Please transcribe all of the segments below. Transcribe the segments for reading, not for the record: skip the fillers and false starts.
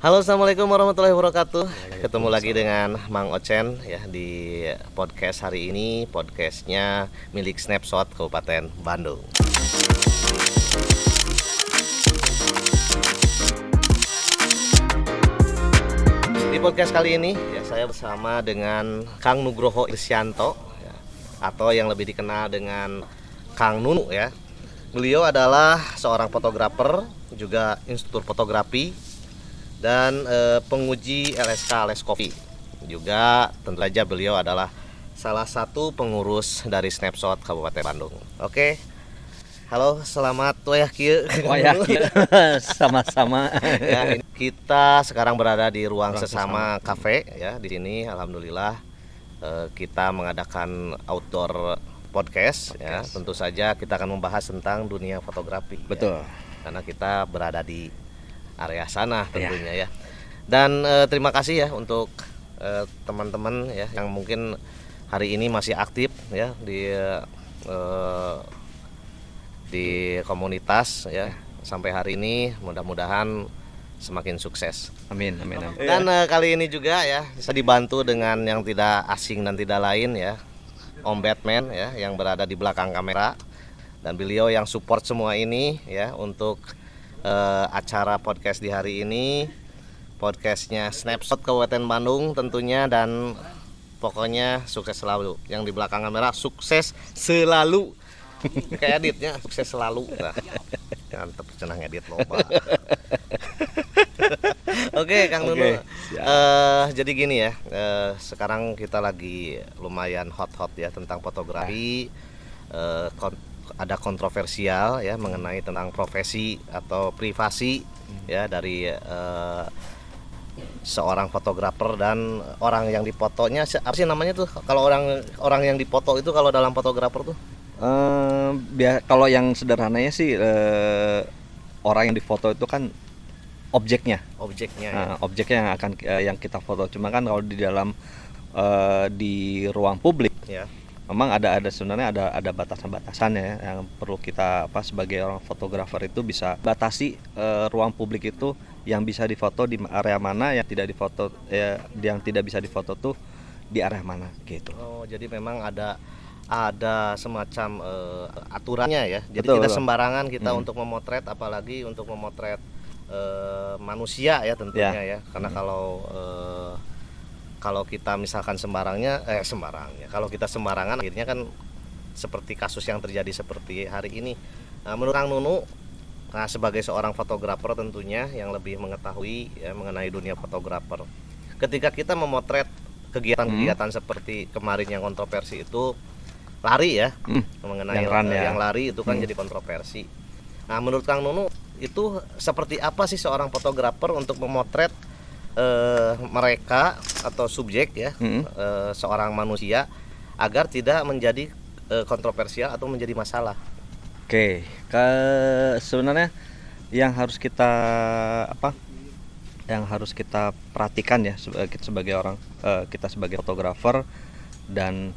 Halo, assalamualaikum warahmatullahi wabarakatuh. Ketemu lagi dengan Mang Ocen ya di podcast hari ini, podcastnya milik Snapshot Kabupaten Bandung. Di podcast kali ini ya saya bersama dengan Kang Nugroho Irsyanto ya, atau yang lebih dikenal dengan Kang Nunu ya. Beliau adalah seorang fotografer, juga instruktur fotografi dan penguji LSK Les Kopi. Juga tentu saja beliau adalah salah satu pengurus dari Snapshot Kabupaten Bandung. Oke. Halo, selamat wayah kieu. Wayah kieu. Sama-sama. Ya, kita sekarang berada di ruang sesama kafe ya. Di sini alhamdulillah kita mengadakan outdoor podcast ya. Tentu saja kita akan membahas tentang dunia fotografi. Betul. Ya. Karena kita berada di area sana tentunya ya. Dan terima kasih ya untuk teman-teman ya yang mungkin hari ini masih aktif ya di komunitas ya. Sampai hari ini mudah-mudahan semakin sukses. Amin, amin, amin. Dan kali ini juga ya bisa dibantu dengan yang tidak asing dan tidak lain ya, Om Batman ya yang berada di belakang kamera, dan beliau yang support semua ini ya untuk acara podcast di hari ini, podcastnya Snapshot Kabupaten Bandung tentunya, dan pokoknya sukses selalu. Yang di belakang kamera sukses selalu. Kayak editnya sukses selalu. Nah, mantep cenah ngedit loba. Oke, Kang Nunu. Jadi gini ya, sekarang kita lagi lumayan hot ya tentang fotografi. Ada kontroversial ya mengenai tentang profesi atau privasi ya dari seorang fotografer dan orang yang difotonya. Apa sih namanya tuh kalau orang yang difoto itu kalau dalam fotografer tuh? Kalau yang sederhananya sih orang yang difoto itu kan objeknya ya. Objeknya yang akan yang kita foto. Cuma kan kalau di dalam di ruang publik ya, memang ada sebenarnya ada batasan-batasannya ya, yang perlu kita sebagai orang fotografer itu bisa batasi ruang publik itu yang bisa difoto di area mana, yang tidak difoto yang tidak bisa difoto tuh di area mana gitu. Oh, jadi memang ada semacam aturannya ya. Jadi betul. Tidak sembarangan kita untuk memotret, apalagi untuk memotret manusia ya tentunya ya. Karena kalau kita misalkan kalau kita sembarangan akhirnya kan seperti kasus yang terjadi seperti hari ini. Nah, menurut Kang Nunu, sebagai seorang fotografer tentunya yang lebih mengetahui ya mengenai dunia fotografer, ketika kita memotret kegiatan-kegiatan seperti kemarin yang kontroversi itu lari ya, mengenai yang lari itu kan jadi kontroversi. Nah, menurut Kang Nunu itu seperti apa sih seorang fotografer untuk memotret mereka atau subjek ya, seorang manusia agar tidak menjadi kontroversial atau menjadi masalah? Oke, sebenarnya yang harus kita perhatikan ya sebagai orang kita sebagai fotografer, dan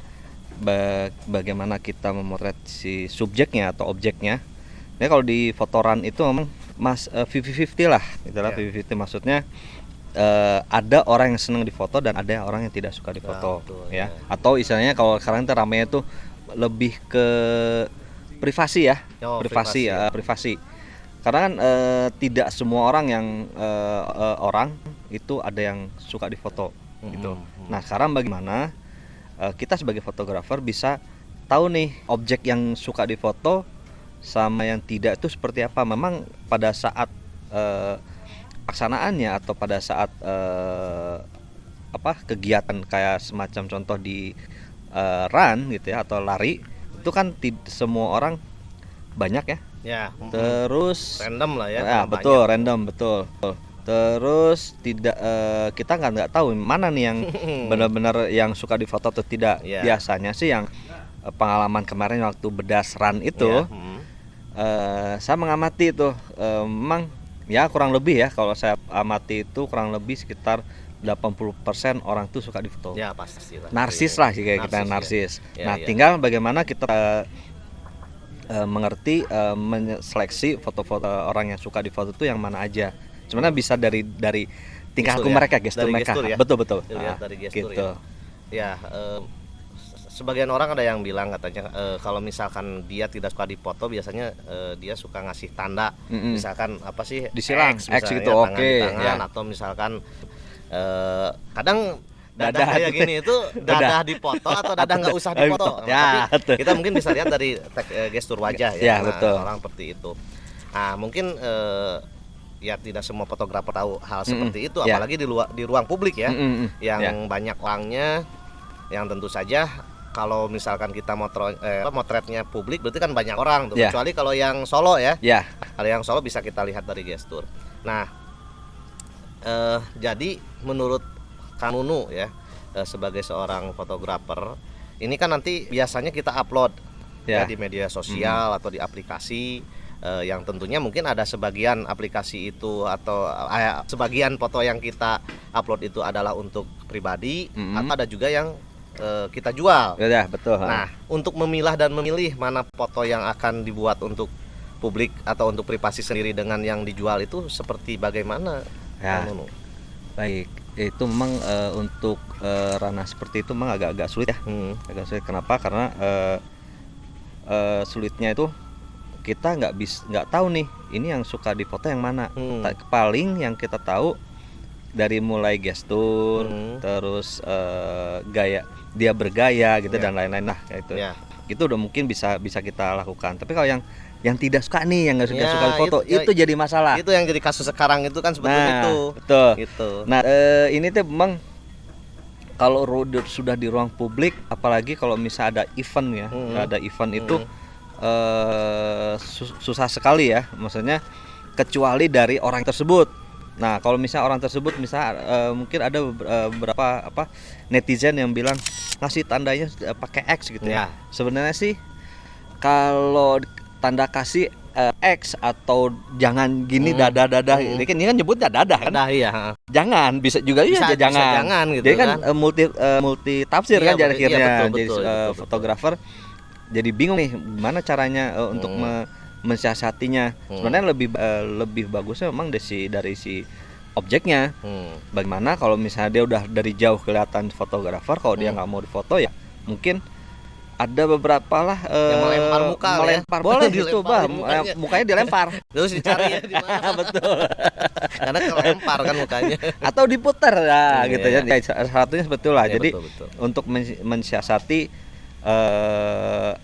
bagaimana kita memotret si subjeknya atau objeknya. Ya kalau di fotoran itu memang 50-50 lah, itulah 50-50 maksudnya. Ada orang yang senang difoto dan ada orang yang tidak suka difoto ya. Atau istilahnya kalau sekarang itu ramainya tuh lebih ke privasi ya, privasi. Karena kan tidak semua orang yang orang itu ada yang suka difoto gitu. Nah, sekarang bagaimana kita sebagai fotografer bisa tahu nih objek yang suka difoto sama yang tidak itu seperti apa. Memang pada saat pelaksanaannya atau pada saat kegiatan kayak semacam contoh di run gitu ya atau lari, itu kan semua orang banyak ya. Terus random lah ya. Betul, random betul. Terus tidak kita nggak tahu mana nih yang benar-benar yang suka difoto atau tidak. Biasanya sih yang pengalaman kemarin waktu bedas run itu, saya mengamati itu memang ya kurang lebih ya, kalau saya amati itu kurang lebih sekitar 80% orang tuh suka difoto. Ya pasti lah. Narsis lah sih kayak kita narsis. Nah, tinggal bagaimana kita mengerti, menseleksi foto-foto orang yang suka difoto itu yang mana aja. sebenarnya bisa dari tingkah Gestur laku ya? mereka, gestur Dari mereka. gestur ya? Betul. Dilihat dari gestur gitu. Ya, sebagian orang ada yang bilang katanya kalau misalkan dia tidak suka dipoto, biasanya dia suka ngasih tanda, misalkan apa sih, Disilang, X misalnya, gitu, tangan oke, di tangan, ya. atau misalkan kadang dadah Dadah. kayak gini itu dadah dipoto atau dadah nggak usah dipoto. Ya, Tapi betul. kita mungkin bisa lihat dari gestur wajah Ya, ya, betul. orang seperti itu. Nah, mungkin ya tidak semua fotografer tahu hal seperti itu, Ya. apalagi di ruang publik ya, yang Ya. banyak orangnya, yang tentu saja kalau misalkan kita motretnya publik berarti kan banyak orang tuh. Ya. Kecuali kalau yang solo ya. Ya, Kalau yang solo bisa kita lihat dari gestur. Nah, jadi menurut Kanunu ya, sebagai seorang fotografer, ini kan nanti biasanya kita upload ya Ya. di media sosial atau di aplikasi, yang tentunya mungkin ada sebagian aplikasi itu atau sebagian foto yang kita upload itu adalah untuk pribadi, atau ada juga yang kita jual. ya betul. Nah, untuk memilah dan memilih mana foto yang akan dibuat untuk publik atau untuk privasi sendiri dengan yang dijual itu seperti bagaimana? Ya. Kang Nunu? Baik, itu memang untuk ranah seperti itu memang agak sulit ya. Agak sulit. Kenapa? Karena sulitnya itu kita nggak tahu nih ini yang suka difoto yang mana. Paling yang kita tahu dari mulai gestur, terus gaya dia bergaya gitu dan lain-lain. Nah, itu. Ya. Itu udah mungkin bisa kita lakukan. Tapi kalau yang tidak suka nih, yang nggak suka foto, itu jadi masalah. Itu yang jadi kasus sekarang itu kan sebetulnya Nah, itu. betul. Gitu. Nah, ini tuh memang kalau sudah di ruang publik, apalagi kalau misalnya ada event ya, ada event itu susah sekali ya, maksudnya kecuali dari orang tersebut. Nah, kalau misalnya orang tersebut mungkin ada beberapa netizen yang bilang ngasih tandanya pakai X gitu ya. Sebenarnya sih kalau tanda kasih X atau jangan gini dadah ini kan nyebutnya dadah kan. Iya. Jangan, bisa juga bisa jangan gitu. Jadi kan multi tafsir kan akhirnya. Betul, Jadi fotografer jadi bingung nih gimana caranya untuk mensiasatinya. Sebenarnya lebih bagusnya memang dari si objeknya. Bagaimana kalau misalnya dia udah dari jauh kelihatan fotografer, kalau dia nggak mau difoto ya mungkin ada beberapa lah yang melempar muka, boleh gitu, mukanya dilempar terus dicari ya di mana. Betul. Karena kelempar kan mukanya, atau diputar ya gitu ya. Satunya sebetulnya jadi betul. untuk mensiasati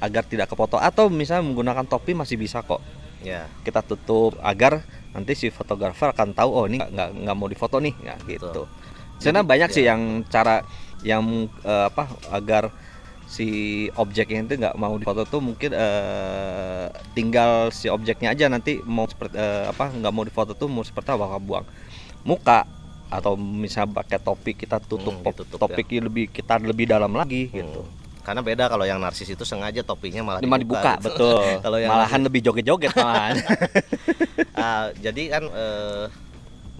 agar tidak kefoto, atau misalnya menggunakan topi masih bisa kok. Ya. Kita tutup agar nanti si fotografer akan tahu oh ini nggak mau difoto nih, ya gitu. Sebenarnya banyak sih yang cara yang agar si objeknya itu nggak mau difoto tuh mungkin tinggal si objeknya aja nanti mau seperti nggak mau difoto tuh mau seperti apa, buang muka atau misalnya pakai topi kita tutup topiknya ya. lebih dalam lagi gitu. Karena beda kalau yang narsis itu sengaja topinya malah dibuka gitu. Betul. Kalau yang malahan lebih joget-joget malahan. Jadi kan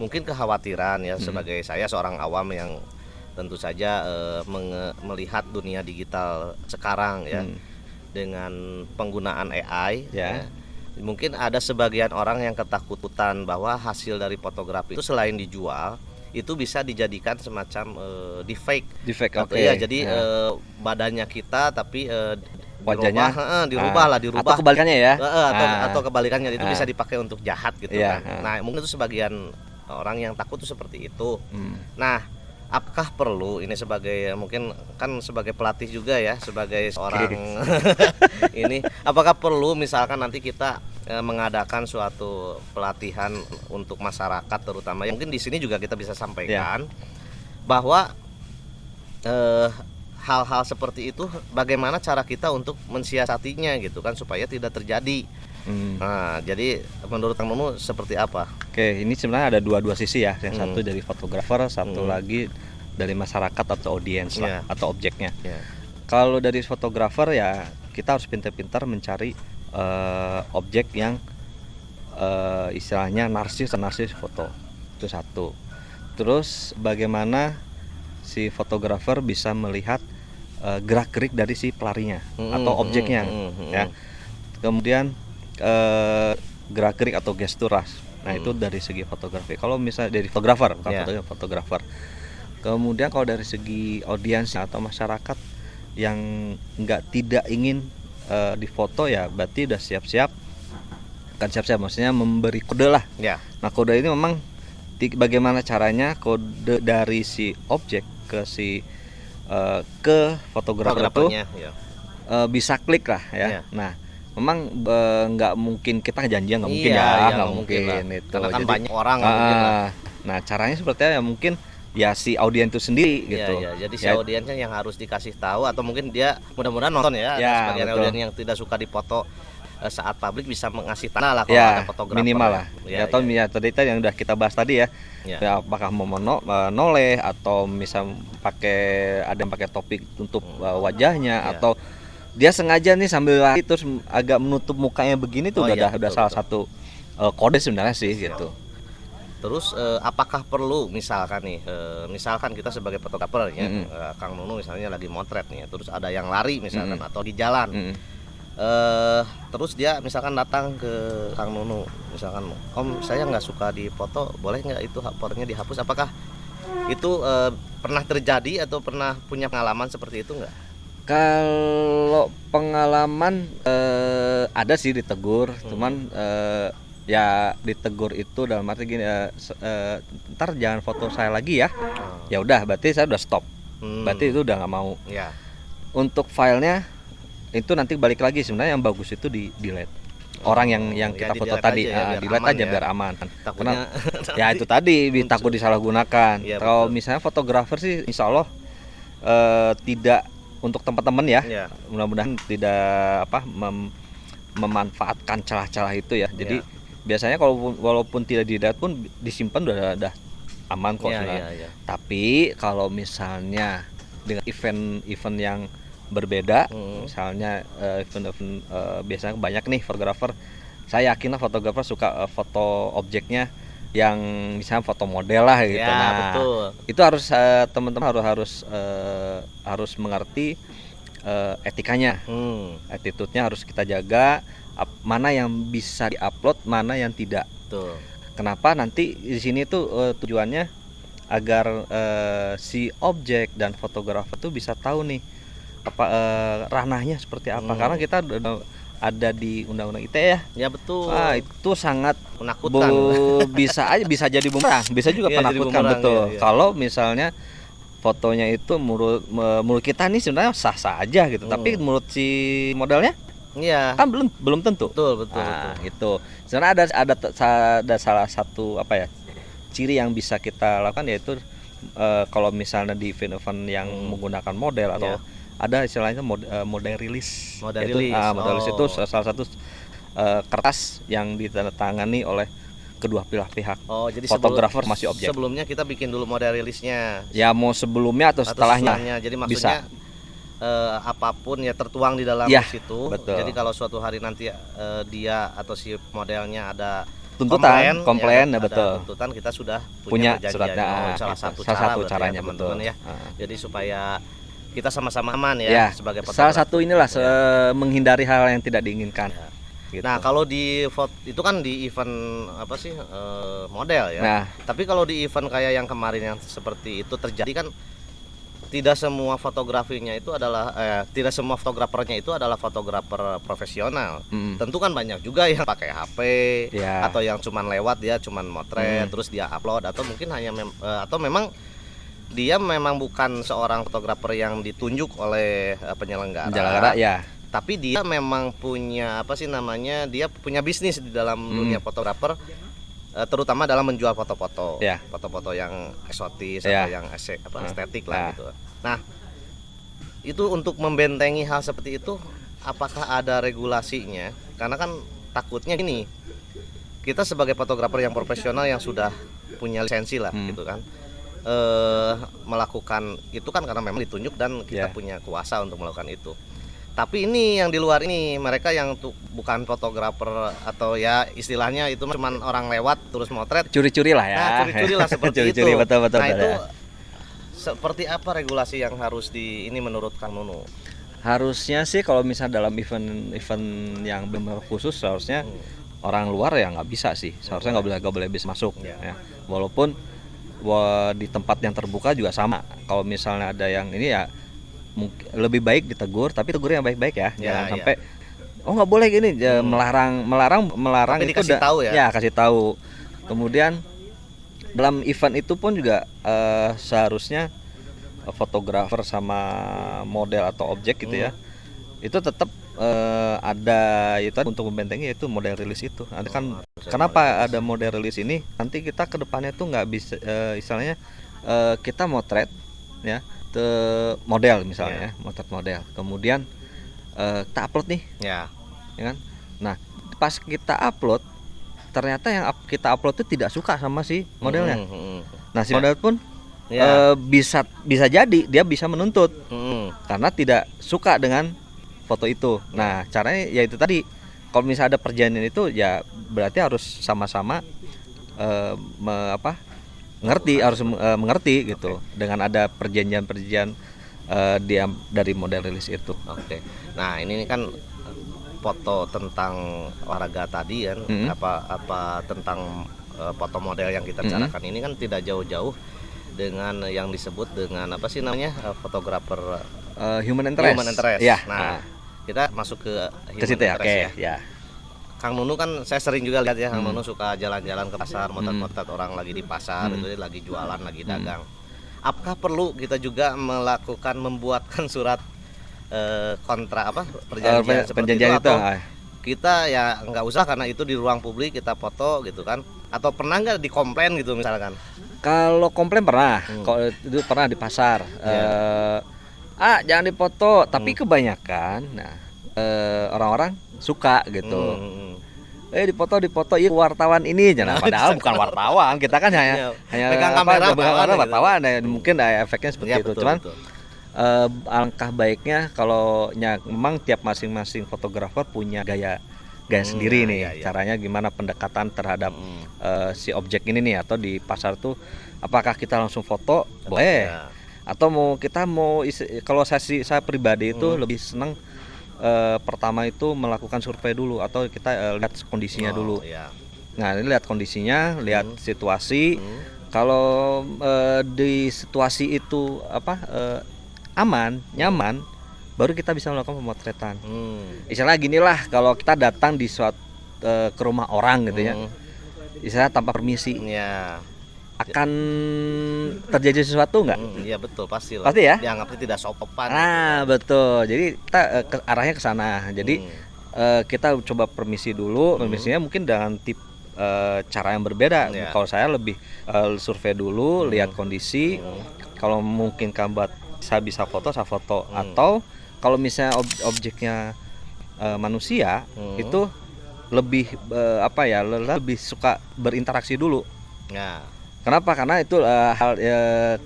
mungkin kekhawatiran ya sebagai saya seorang awam yang tentu saja melihat dunia digital sekarang ya dengan penggunaan AI ya. Mungkin ada sebagian orang yang ketakutan bahwa hasil dari fotografi itu selain dijual itu bisa dijadikan semacam deepfake okay. Ya, jadi badannya kita tapi wajahnya dirubah atau kebalikannya ya, atau kebalikannya itu bisa dipakai untuk jahat gitu ya. kan. Nah, mungkin itu sebagian orang yang takut tuh seperti itu. Nah, apakah perlu ini sebagai mungkin kan sebagai pelatih juga ya, sebagai seorang ini, apakah perlu misalkan nanti kita mengadakan suatu pelatihan untuk masyarakat terutama, mungkin di sini juga kita bisa sampaikan bahwa hal-hal seperti itu bagaimana cara kita untuk mensiasatinya gitu kan supaya tidak terjadi. Nah, jadi menurut Kang Nunu seperti apa? Oke, ini sebenarnya ada dua sisi ya. Yang satu dari fotografer, satu lagi dari masyarakat atau audiens lah, atau objeknya. Kalau dari fotografer ya kita harus pintar-pintar mencari objek yang istilahnya narsis foto. Itu satu. Terus bagaimana si fotografer bisa melihat gerak-gerik dari si pelarinya atau objeknya ya. Kemudian gerak-gerik atau gestur Nah itu dari segi fotografi. Kalau misalnya dari fotografer, bukan Ya. fotografer. Kemudian kalau dari segi audiens atau masyarakat yang tidak ingin difoto, ya berarti udah siap-siap, kan siap-siap maksudnya memberi kode lah. Ya. Nah kode ini memang bagaimana caranya kode dari si objek ke si ke fotografer itu Fotografernya, ya. bisa klik lah ya. Iya. Nah memang nggak mungkin kita janjian, nggak mungkin Iya, ya, iya, nggak nggak mungkin lah. itu. Karena kan Jadi, banyak orang, nggak mungkin lah. nah caranya seperti apa ya, mungkin ya si audiens itu sendiri gitu. Iya, jadi si Ya, audiensnya yang harus dikasih tahu, atau mungkin dia mudah-mudahan nonton ya. Ada Ya, sebagian betul. audiens yang tidak suka dipoto saat publik bisa mengasih tanda lah kalau ya ada fotografer. minimal lah. Ya, Atau ya. tadi yang udah kita bahas tadi ya. Ya. Ya, apakah mau noleh atau misal ada yang pakai topik untuk wajahnya, Ya. atau dia sengaja nih sambil lari terus agak menutup mukanya begini tuh, Oh, iya, udah betul, salah satu kode sebenarnya sih gitu. Terus apakah perlu misalkan nih, misalkan kita sebagai fotografer ya, Kang Nunu misalnya lagi motret nih, terus ada yang lari misalkan atau di jalan, Mm-mm. terus dia misalkan datang ke Kang Nunu, misalkan, Om saya nggak suka dipoto, boleh nggak itu fotonya dihapus? Apakah itu pernah terjadi atau pernah punya pengalaman seperti itu nggak? Kalau pengalaman ada sih ditegur, cuman ya ditegur itu dalam arti gini, ntar jangan foto saya lagi ya. Ya udah, berarti saya udah stop. Berarti itu udah nggak mau. Ya. Untuk filenya itu nanti balik lagi, sebenarnya yang bagus itu di delete. Orang yang Ya, kita di foto delete tadi, aja ya, biar delete aman aja ya. biar aman. Takutnya Ya itu tadi takut disalahgunakan. Iya, Kalau betul. misalnya fotografer sih, insya Allah tidak, untuk teman-teman ya. Ya. Mudah-mudahan tidak memanfaatkan celah-celah itu ya. Jadi biasanya kalau walaupun tidak dilihat pun disimpan udah aman kok Ya, sebenarnya. ya, ya. Tapi kalau misalnya dengan event-event yang berbeda, misalnya event-event biasanya banyak nih fotografer. Saya yakin lah fotografer suka foto objeknya yang misalnya foto model lah gitu. Ya, Nah, betul. itu harus teman-teman harus mengerti etikanya. Attitude-nya harus kita jaga, mana yang bisa diupload, mana yang tidak. Betul. Kenapa nanti di sini tuh tujuannya agar si objek dan fotografer tuh bisa tahu nih apa ranahnya seperti apa. Karena kita ada di undang-undang ITE ya. Ya betul. Itu sangat Menakutkan. bisa jadi bumerang, bisa juga Iya, jadi menakutkan, bumerang, betul. iya. Kalau misalnya fotonya itu menurut kita nih sebenarnya sah-sah aja gitu, tapi menurut si modelnya Iya. kan belum tentu. Betul, betul, Nah, betul. itu sebenarnya ada salah satu apa ya, ciri yang bisa kita lakukan, yaitu kalau misalnya di event-event yang menggunakan model atau ada istilahnya model rilis. Model Yaitu, rilis. model rilis itu Oh. salah satu kertas yang ditandatangani oleh kedua pihak. Oh, jadi fotografer masih objek. Sebelumnya kita bikin dulu model rilisnya. Ya mau sebelumnya atau setelahnya. Jadi bisa. maksudnya apapun ya tertuang di dalam Ya, situ. betul. Jadi kalau suatu hari nanti dia atau si modelnya ada Tuntutan, komplain, ada betul. tuntutan, kita sudah Punya perjanjian. suratnya, Salah gitu. satu Salah cara satu berarti caranya, ya, teman-teman betul. ya. Jadi supaya kita sama-sama aman ya, Ya, sebagai salah fotografer. satu inilah menghindari hal yang tidak diinginkan. Ya. Gitu. Nah, kalau di itu kan di event apa sih model ya. Nah. Tapi kalau di event kayak yang kemarin yang seperti itu terjadi kan, tidak semua fotografinya itu adalah tidak semua fotografernya itu adalah fotografer profesional. Tentu kan banyak juga yang pakai HP Ya. atau yang cuman lewat, dia cuman motret terus dia upload, atau mungkin hanya atau memang dia memang bukan seorang fotografer yang ditunjuk oleh penyelenggara. Ya. Tapi dia memang punya apa sih namanya, dia punya bisnis di dalam dunia fotografer, terutama dalam menjual foto-foto, Ya. foto-foto yang eksotis Ya. atau yang estetik lah Ya. gitu. Nah, itu untuk membentengi hal seperti itu, apakah ada regulasinya? Karena kan takutnya gini, kita sebagai fotografer yang profesional yang sudah punya lisensi lah gitu kan, melakukan itu kan karena memang ditunjuk dan kita Ya. punya kuasa untuk melakukan itu. Tapi ini yang di luar ini, mereka yang bukan fotografer atau ya istilahnya itu cuman orang lewat terus motret. Curi-curi lah ya. Nah, curi-curi lah seperti Curi-curi, itu. betul. Nah, itu ya. seperti apa regulasi yang harus ini menurut Kang Nunu? Harusnya sih kalau misalnya dalam event yang benar khusus, harusnya orang luar ya nggak bisa sih, seharusnya nggak boleh bisa masuk Ya. ya. Walaupun di tempat yang terbuka juga sama, kalau misalnya ada yang ini ya mungkin lebih baik ditegur, tapi tegur yang baik-baik ya, Ya, jangan ya. sampai oh nggak boleh gini, melarang Tapi itu dikasih tahu ya? kasih tahu. Kemudian dalam event itu pun juga seharusnya fotografer sama model atau objek gitu ya, itu tetap ada itu untuk membentengi, yaitu model rilis itu. Nanti kan kenapa ada model rilis ini? Nanti kita ke depannya tuh nggak bisa istilahnya kita motret ya ke model misalnya, motret model. Kemudian kita upload nih, Ya. ya kan? Nah, pas kita upload ternyata yang kita upload itu tidak suka sama si modelnya. Nah, si model pun Ya. bisa jadi dia bisa menuntut karena tidak suka dengan foto itu. Nah, caranya ya itu tadi. Kalau misalnya ada perjanjian itu ya berarti harus sama-sama mengerti gitu. Dengan ada perjanjian dia dari model rilis itu. Oke. Nah, ini kan foto tentang olahraga tadi kan, apa tentang foto model yang kita bicarakan ini kan tidak jauh-jauh dengan yang disebut dengan apa sih namanya, fotografer Human interest. human interest. Ya. Nah, kita masuk ke ke human situ ya. interest Oke, ya. Kang Nunu kan saya sering juga lihat ya, Kang Nunu suka jalan-jalan ke pasar, motret-motret orang lagi di pasar, itu dia lagi jualan, lagi dagang. Apakah perlu kita juga membuatkan surat kontra apa perjanjian seperti Perjanjian itu, atau itu. kita ya nggak usah karena itu di ruang publik kita foto gitu kan? Atau pernah nggak dikomplain gitu misalkan? Kalau komplain pernah, kalau itu pernah di pasar. Jangan dipoto, tapi kebanyakan, nah orang-orang suka gitu. Dipoto, iya wartawan ini, jangan. Padahal bukan wartawan, kita kan hanya pegang kamera, wartawan, mungkin efeknya seperti Ya, itu. betul, Cuman betul. alangkah baiknya kalau memang tiap masing-masing fotografer punya gaya sendiri nih, iya. caranya gimana pendekatan terhadap si objek ini nih, atau di pasar tuh apakah kita langsung foto boleh, Ya. atau kalau saya pribadi itu lebih senang pertama itu melakukan survei dulu, atau kita lihat kondisinya dulu. Ya. Nah, ini lihat kondisinya, lihat situasi. Kalau di situasi itu aman, nyaman, baru kita bisa melakukan pemotretan. Misalnya ginilah, kalau kita datang di ke rumah orang gitu ya, misalnya tanpa permisi, Ya. akan terjadi sesuatu nggak? Iya betul, pasti lah. Pasti ya? Dianggapnya tidak sopan. Nah, betul. Jadi kita arahnya ke sana. Jadi kita coba permisi dulu. Permisinya mungkin dengan cara yang berbeda. Ya. Kalau saya lebih survei dulu, lihat kondisi. Kalau mungkin saya bisa foto, saya foto. Atau kalau misalnya objeknya manusia, itu lebih lebih suka berinteraksi dulu. Ya. Kenapa? Karena itu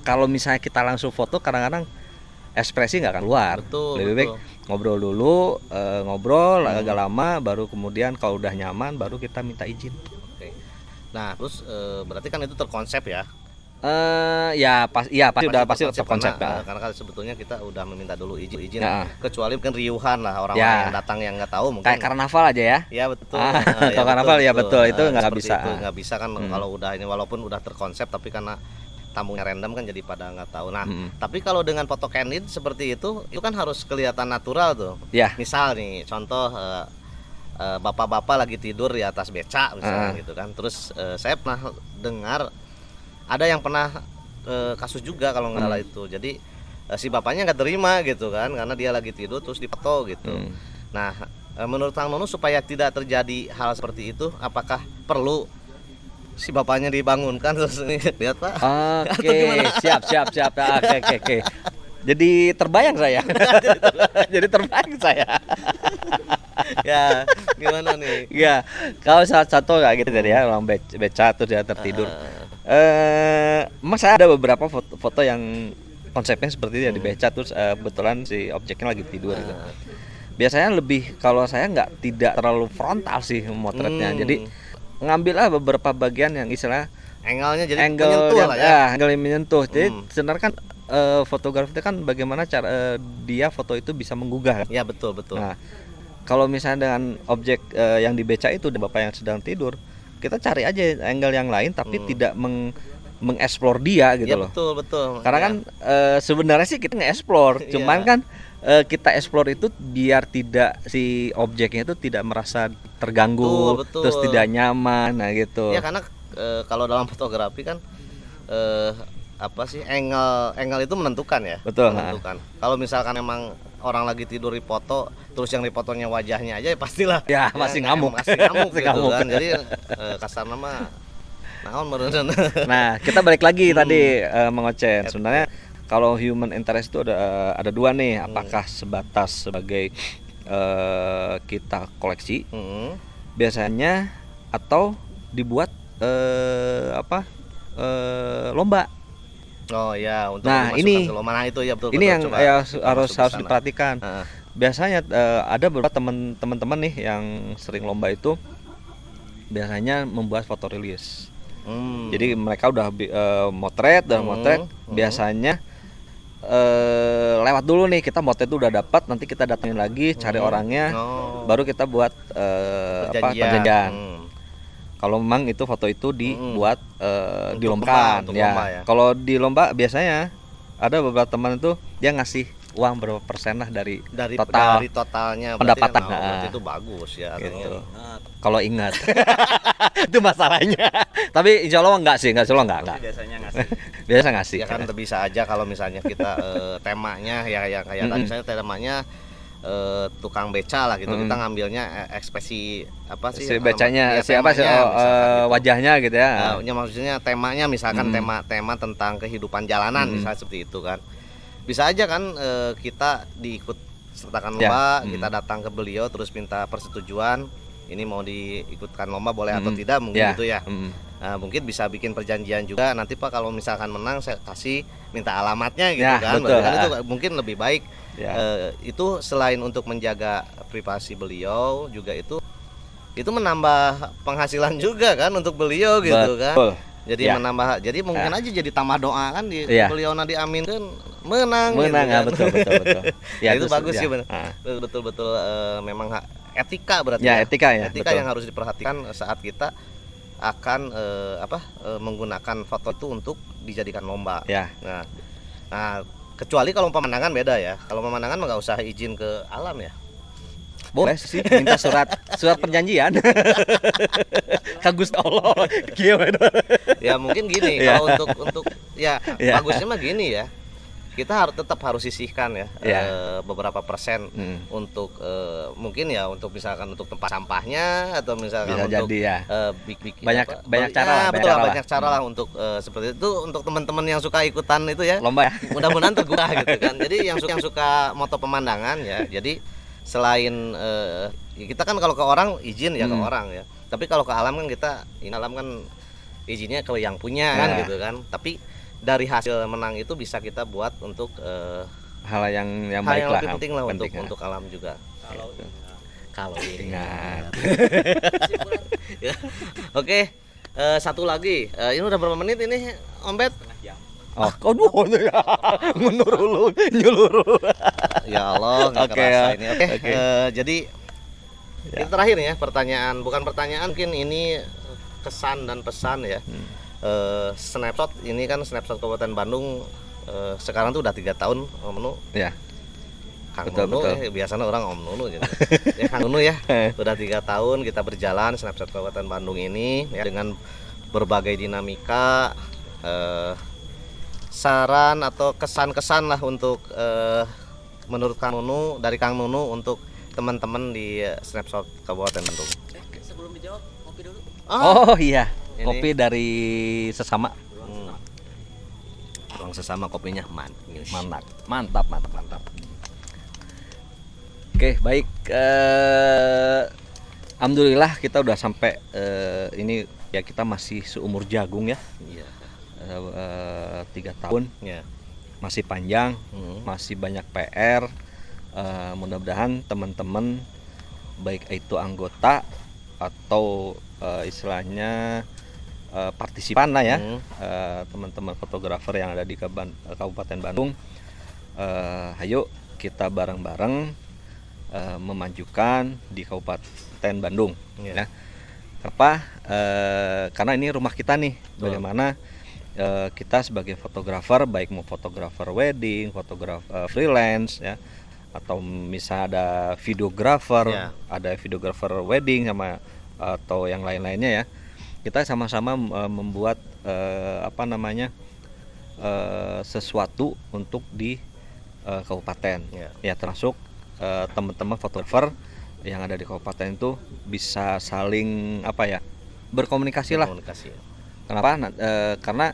kalau misalnya kita langsung foto, kadang-kadang ekspresi nggak akan keluar. Betul, Lebih baik ngobrol dulu, agak lama, baru kemudian kalau udah nyaman, baru kita minta izin. Oke. Nah, terus berarti kan itu terkonsep ya? Pasti terkonsep konsep. karena kan sebetulnya kita udah meminta dulu izin. Ya. Kecuali mungkin riuhan lah orang-orang yang datang yang nggak tahu mungkin. Kayak karnaval aja ya. Ya betul. Kalau karnaval ya betul, itu nggak bisa. Nggak bisa kan kalau udah ini, walaupun udah terkonsep tapi karena tamunya random kan jadi pada nggak tahu. Nah, tapi kalau dengan foto candid seperti itu kan harus kelihatan natural tuh. Ya. Misal nih contoh bapak-bapak lagi tidur di atas beca misalnya gitu kan. Terus saya pernah dengar ada yang pernah kasus juga kalau nggak salah itu. Jadi si bapaknya nggak terima gitu kan, karena dia lagi tidur terus difoto gitu. Nah, menurut Kang Nunu supaya tidak terjadi hal seperti itu, apakah perlu si bapaknya dibangunkan terus lihat Pak? Oke, siap. Oke. Jadi terbayang saya. Ya, gimana nih? Ya, kalau salah satu kayak gitu tadi ya, orang beca terus dia tertidur. Emang saya ada beberapa foto yang konsepnya seperti itu ya, di beca terus kebetulan si objeknya lagi tidur gitu. Biasanya lebih, kalau saya tidak terlalu frontal sih motretnya. Jadi ngambillah beberapa bagian yang istilah angle-nya, jadi menyentuh lah ya. Angle yang menyentuh. Jadi sebenarnya kan fotografi itu kan bagaimana cara dia foto itu bisa menggugah. Ya betul. Nah, kalau misalnya dengan objek yang di beca itu bapak yang sedang tidur, kita cari aja angle yang lain tapi tidak mengeksplor dia gitu Ya loh. betul betul. Karena Ya. kan sebenarnya sih kita nge-explore, cuman Iya. kan kita explore itu biar tidak si objeknya itu tidak merasa terganggu, Betul, betul. terus tidak nyaman, nah gitu. Ya karena kalau dalam fotografi kan apa sih angle itu menentukan ya. Betul, Menentukan. Kalau misalkan emang orang lagi tidur di foto, terus yang difotonya wajahnya aja ya pastilah. Ya, masih ngamuk. Masih ngamuk Masih gitu ngamuk. kan. Jadi kasar nama naon meureun. Nah, kita balik lagi tadi mengocen. Sebenarnya kalau human interest itu ada dua nih, apakah sebatas sebagai kita koleksi biasanya atau dibuat lomba. Oh ya, untuk Nah, memasukkan ini- ke lomba. Nah, itu ya betul. Ini betul. yang Coba ya kita harus masuk ke sana. diperhatikan. Heeh. Biasanya ada beberapa teman-teman nih yang sering lomba itu biasanya membuat foto rilis. Jadi mereka udah motret dan motret. Biasanya lewat dulu nih, kita motret itu udah dapat, nanti kita datengin lagi cari orangnya, Oh. baru kita buat perjanjian. Kalau memang itu foto itu dibuat dilombakan untuk ya. lomba ya. Kalau di lomba biasanya ada beberapa teman itu dia ngasih uang berapa persen lah dari total dari totalnya pendapatan. berarti itu bagus ya gitu. artinya. Kalau ingat itu masalahnya. Tapi insya Allah enggak sih, insya Allah enggak. Biasanya ngasih. Biasa ngasih. Ya kan bisa aja kalau misalnya kita temanya ya yang kayak tadi misalnya temanya tukang beca lah gitu, kita ngambilnya ekspresi apa sih Si becanya ya, siapa sih temanya, misalkan gitu. wajahnya gitu ya. Ya, maksudnya temanya misalkan tema tentang kehidupan jalanan misalnya seperti itu kan. Bisa aja kan kita diikut sertakan Ya, lomba, kita datang ke beliau terus minta persetujuan ini mau diikutkan lomba boleh atau tidak mungkin gitu ya. Nah, mungkin bisa bikin perjanjian juga nanti Pak kalau misalkan menang saya kasih minta alamatnya gitu Ya, kan. betul. Berarti kan itu mungkin lebih baik. Ya. Itu selain untuk menjaga privasi beliau juga itu menambah penghasilan juga kan untuk beliau gitu kan. Betul. Jadi Ya. menambah, jadi mungkin aja jadi tambah doa kan di Iya. beliau diaminkan menang. Menang gitu ya, kan. betul. Ya, itu bagus ya. sih benar. Ah. Betul-betul memang etika berarti Ya, etika ya, Etika betul. yang harus diperhatikan saat kita akan menggunakan foto itu untuk dijadikan lomba. Ya. Nah, kecuali kalau pemandangan beda ya. Kalau pemandangan mah nggak usah izin ke alam ya. Boleh sih minta surat perjanjian. Kagus Allah. Gimana? Ya mungkin gini Ya. kalau untuk ya Ya. bagusnya mah gini ya. Kita tetap harus sisihkan ya, Ya. beberapa persen untuk mungkin ya untuk misalkan untuk tempat sampahnya atau misalkan Bisa untuk jadi ya. bikin Banyak cara lah, betul lah, banyak cara lah untuk seperti itu untuk teman-teman yang suka ikutan itu ya. Lomba ya. Mudah-mudahan tergugah gitu kan. Jadi yang suka moto pemandangan ya. Jadi selain kita kan kalau ke orang izin ya ke orang ya. Tapi kalau ke alam kan alam kan izinnya ke yang punya kan Ya. gitu kan. Tapi dari hasil menang itu bisa kita buat untuk Hal yang hal baik yang lah. lebih penting lah penting ya. untuk alam juga. Kalau Ingat. Ya. Oke, satu lagi. Ini udah berapa menit ini, Om Bet? Oh, aduh, ya. Menurut nyuruh. Ya Allah, nggak Oke, kerasa ya. ini. Oke, Oke. Jadi itu terakhir ya pertanyaan, bukan pertanyaan mungkin ini kesan dan pesan ya. Snapshot ini kan snapshot Kabupaten Bandung sekarang tuh udah 3 tahun Om Nunu. Ya. Kang Betul, Nunu betul. ya, biasanya orang Om Nunu gitu. Ya Kang Nunu ya. Udah 3 tahun kita berjalan snapshot Kabupaten Bandung ini ya dengan berbagai dinamika saran atau kesan-kesan lah untuk menurut Kang Nunu dari Kang Nunu untuk teman-teman di snapshot Kabupaten Bandung. Sebelum dijawab, kopi dulu. Oh iya. Ini- Kopi dari sesama. Orang sesama kopinya manis. Mantap. Oke, baik. Alhamdulillah kita udah sampai ini ya, kita masih seumur jagung ya. Iya. 3 tahun, Ya. masih panjang, Hmm. masih banyak PR. Mudah-mudahan teman-teman baik itu anggota atau istilahnya partisipan lah ya, teman-teman fotografer yang ada di Kabupaten Bandung, ayo kita bareng-bareng memajukan di Kabupaten Bandung. Iya. Ya. Kenapa? Karena ini rumah kita nih. Betul. Bagaimana kita sebagai fotografer, baik mau fotografer wedding, fotografer freelance, ya, atau misal ada videografer, Ya. ada videografer wedding sama atau yang lain-lainnya ya. Kita sama-sama membuat sesuatu untuk di kabupaten. Ya, termasuk teman-teman fotografer yang ada di kabupaten itu bisa saling berkomunikasi lah. Komunikasi. Kenapa? Karena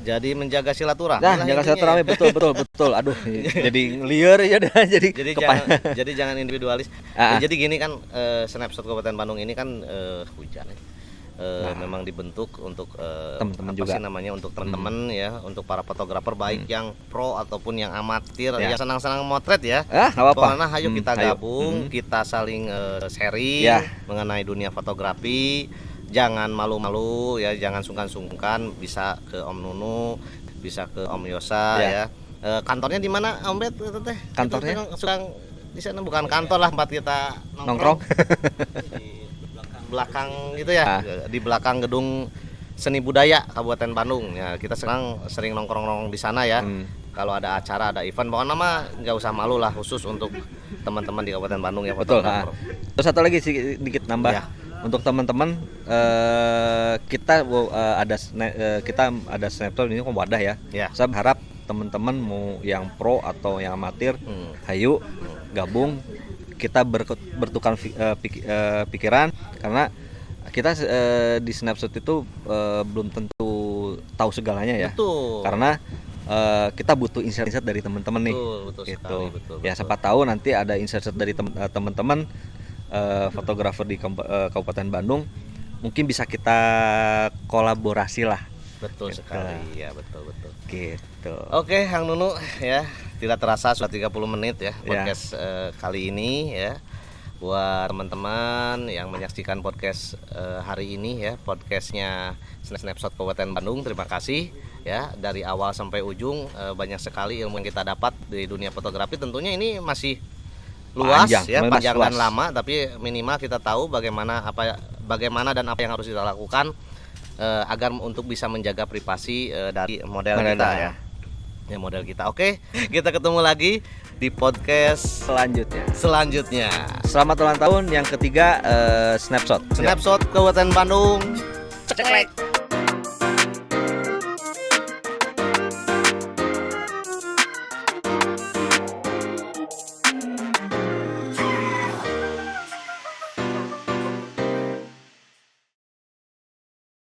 Jadi menjaga silaturahmi. nah, lah jaga intinya silaturahmi ya. betul. Aduh, jadi liar ya dah, jadi Jadi jangan individualis. Ah, ah. Jadi gini kan, Snapshot Kabupaten Bandung ini kan hujan ya. Memang dibentuk untuk Teman-teman apa juga. sih namanya, untuk teman-teman ya, untuk para fotografer baik yang pro ataupun yang amatir Ya. ya, senang-senang motret ya. nggak apa-apa. Pokoknya ayo kita Ayo. gabung, kita saling sharing Ya. mengenai dunia fotografi. Jangan malu-malu ya, jangan sungkan-sungkan, bisa ke Om Nunu, bisa ke Om Yosa Ya. ya. Kantornya di mana Om Bet itu teh? Kantornya? Itu suka di sana, bukan kantor lah, tempat kita Nongkrong. di belakang gitu ya, Ah. di belakang gedung Seni Budaya Kabupaten Bandung ya. Kita sekarang sering nongkrong-nongkrong di sana ya. Kalau Kalau ada acara, ada event, pokoknya mah nggak usah malu lah, khusus untuk teman-teman di Kabupaten Bandung ya. betul. fotografer. Terus satu lagi sedikit nambah. Ya. Untuk teman-teman, kita ada Snapshot ini kan wadah ya. Ya. Saya berharap teman-teman mau yang pro atau yang amatir, hayu gabung, kita bertukar pikiran, karena kita di Snapshot itu belum tentu tahu segalanya ya. Betul. Karena kita butuh insight dari teman-teman nih. Betul Gitu. sekali, betul. Ya, siapa tahu nanti ada insight dari teman-teman fotografer di Kabupaten Bandung, mungkin bisa kita kolaborasi lah. Betul Gitu. sekali ya, betul. Gitu. Oke, Kang Nunu ya, tidak terasa sudah 30 menit ya Ya. podcast kali ini ya. Buat teman-teman yang menyaksikan podcast hari ini ya, podcastnya Snapshot Kabupaten Bandung, terima kasih ya. Dari awal sampai ujung banyak sekali ilmu yang kita dapat di dunia fotografi. Tentunya ini masih luas panjang dan lama, tapi minimal kita tahu bagaimana dan apa yang harus kita lakukan agar untuk bisa menjaga privasi dari model kita ya. Ya, model kita. Oke, kita ketemu lagi di podcast selanjutnya. Selamat ulang tahun yang ketiga Snapshot. Snapshot Kabupaten Bandung. Ceklek.